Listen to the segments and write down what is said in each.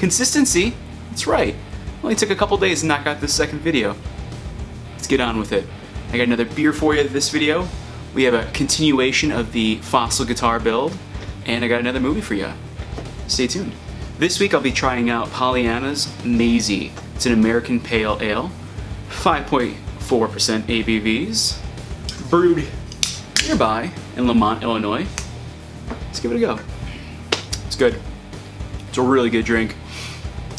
Consistency? That's right. Only took a couple days to knock out this second video. Let's get on with it. I got another beer for you this video. We have a continuation of the fossil guitar build, and I got another movie for you. Stay tuned. This week I'll be trying out Pollyanna's Maisie. It's an American Pale Ale, 5.4% ABVs, brewed nearby in Lamont, Illinois. Let's give it a go. It's good. It's a really good drink.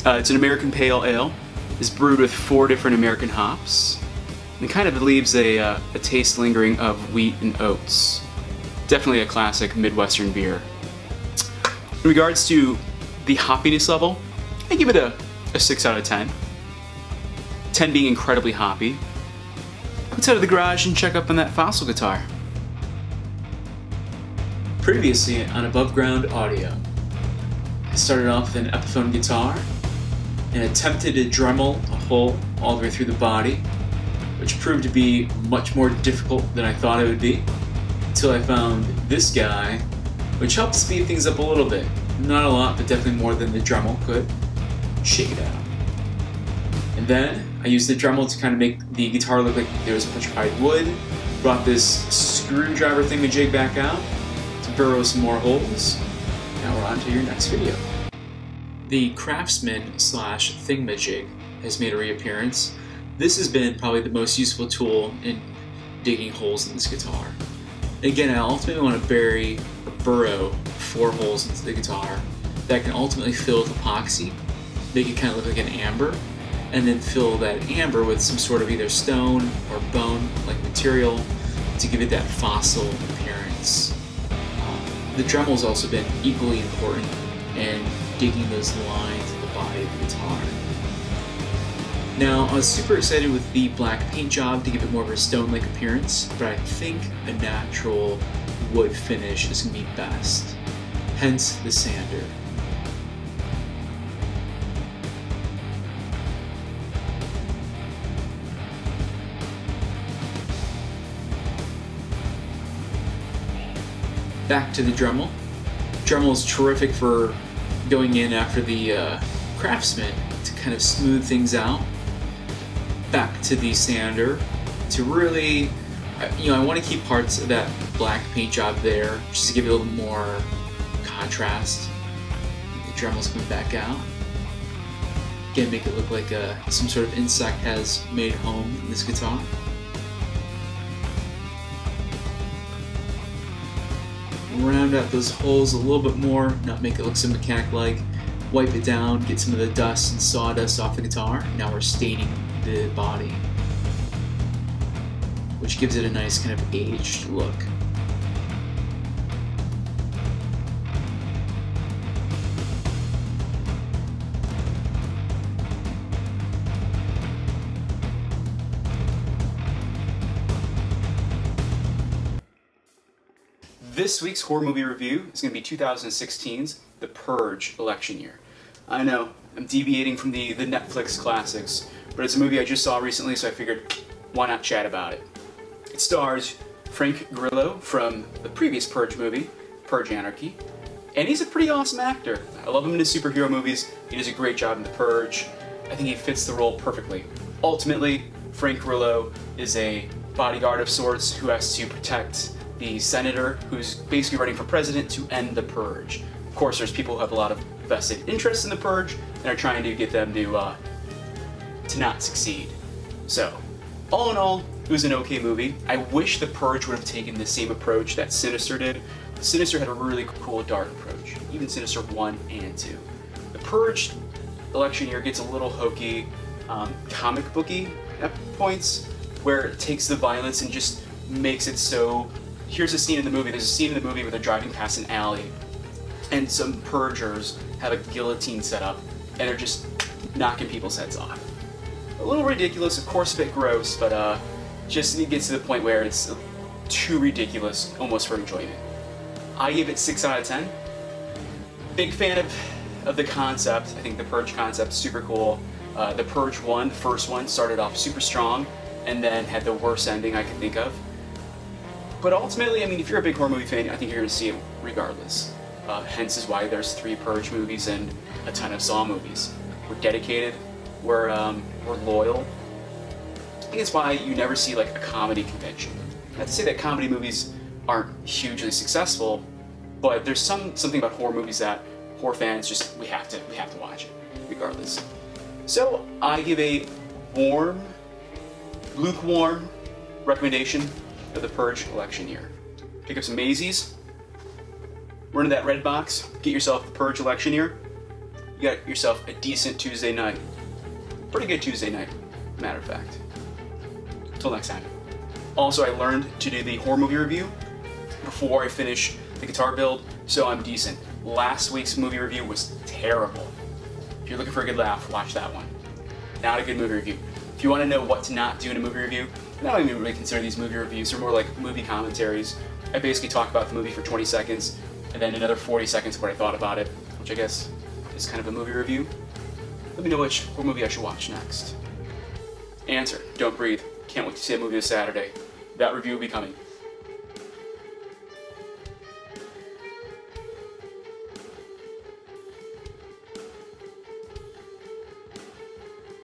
It's an American Pale Ale. It's brewed with 4 different American hops. And it kind of leaves a taste lingering of wheat and oats. Definitely a classic Midwestern beer. In regards to the hoppiness level, I give it a 6 out of 10. 10 being incredibly hoppy. Let's head to the garage and check up on that fossil guitar. Previously on Above Ground Audio, I started off with an Epiphone guitar and attempted to Dremel a hole all the way through the body, which proved to be much more difficult than I thought it would be, until I found this guy, which helped speed things up a little bit. Not a lot, but definitely more than the Dremel could. Shake it out. And then I used the Dremel to kind of make the guitar look like there was petrified wood. Brought this screwdriver thingamajig back out to burrow some more holes. Now we're on to your next video. The Craftsman slash thingamajig has made a reappearance. This has been probably the most useful tool in digging holes in this guitar. Again, I ultimately want to burrow 4 holes into the guitar that can ultimately fill with epoxy, make it kind of look like an amber, and then fill that amber with some sort of either stone or bone-like material to give it that fossil appearance. The Dremel has also been equally important in digging those lines in the body of the guitar. Now, I was super excited with the black paint job to give it more of a stone-like appearance, but I think a natural wood finish is going to be best. Hence the sander. Back to the Dremel. Dremel is terrific for going in after the Craftsman to kind of smooth things out. Back to the sander to really, I want to keep parts of that black paint job there just to give it a little more contrast. The Dremel's coming back out. Again, make it look like some sort of insect has made home in this guitar. Round out those holes a little bit more, not make it look so mechanic-like. Wipe it down, get some of the dust and sawdust off the guitar. Now we're staining the body, which gives it a nice kind of aged look. This week's horror movie review is going to be 2016's The Purge election year. I know, I'm deviating from the Netflix classics, but it's a movie I just saw recently, so I figured, why not chat about it? It stars Frank Grillo from the previous Purge movie, Purge Anarchy, and he's a pretty awesome actor. I love him in his superhero movies. He does a great job in The Purge. I think he fits the role perfectly. Ultimately, Frank Grillo is a bodyguard of sorts who has to protect the senator who's basically running for president to end the Purge. Of course, there's people who have a lot of vested interest in the Purge and are trying to get them to not succeed. So, all in all, it was an okay movie. I wish the Purge would have taken the same approach that Sinister did. Sinister had a really cool dark approach, even Sinister 1 and 2. The Purge election year gets a little hokey, comic booky at points, where it takes the violence and just makes it so. Here's a scene in the movie. There's a scene in the movie where they're driving past an alley, and some purgers have a guillotine set up, and they're just knocking people's heads off. A little ridiculous, of course, a bit gross, but just it gets to the point where it's too ridiculous, almost for enjoyment. I give it 6 out of 10. Big fan of the concept. I think the Purge concept's super cool. The Purge 1, the first one, started off super strong, and then had the worst ending I could think of. But ultimately, I mean, if you're a big horror movie fan, I think you're going to see it regardless. Hence is why there's 3 Purge movies and a ton of Saw movies. We're dedicated, we're loyal. I think it's why you never see like a comedy convention. Not to say that comedy movies aren't hugely successful, but there's something about horror movies that horror fans just we have to watch it regardless. So I give a lukewarm recommendation of the Purge election year. Pick up some Maisies, run to that red box, get yourself the Purge election year. You got yourself a decent Tuesday night. Pretty good Tuesday night, matter of fact. Until next time. Also, I learned to do the horror movie review before I finish the guitar build, so I'm decent. Last week's movie review was terrible. If you're looking for a good laugh, watch that one. Not a good movie review. If you want to know what to not do in a movie review, I don't even really consider these movie reviews. They're more like movie commentaries. I basically talk about the movie for 20 seconds, and then another 40 seconds of what I thought about it, which I guess is kind of a movie review. Let me know what movie I should watch next. Answer, Don't Breathe. Can't wait to see that movie this Saturday. That review will be coming.